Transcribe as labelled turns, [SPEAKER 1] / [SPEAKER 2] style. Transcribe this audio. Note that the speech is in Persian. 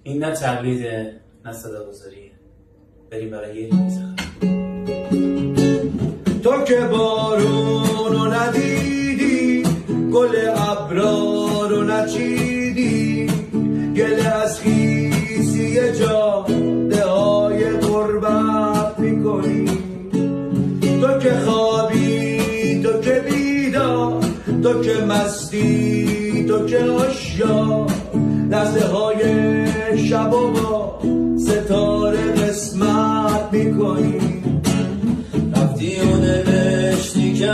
[SPEAKER 1] این نه تقلیده نه صداگذاریه. بریم برای یه ریزه.
[SPEAKER 2] تو که بارونو ندیدی، گل ابرارو نچیدی، گله از خیسی جاده های غربت میکنی. تو که خوابی، تو که بیدار، تو که مستی، تو که عشاق، لحظه های شب و با ستاره قسمت میکنی. رفتی و نوشتی که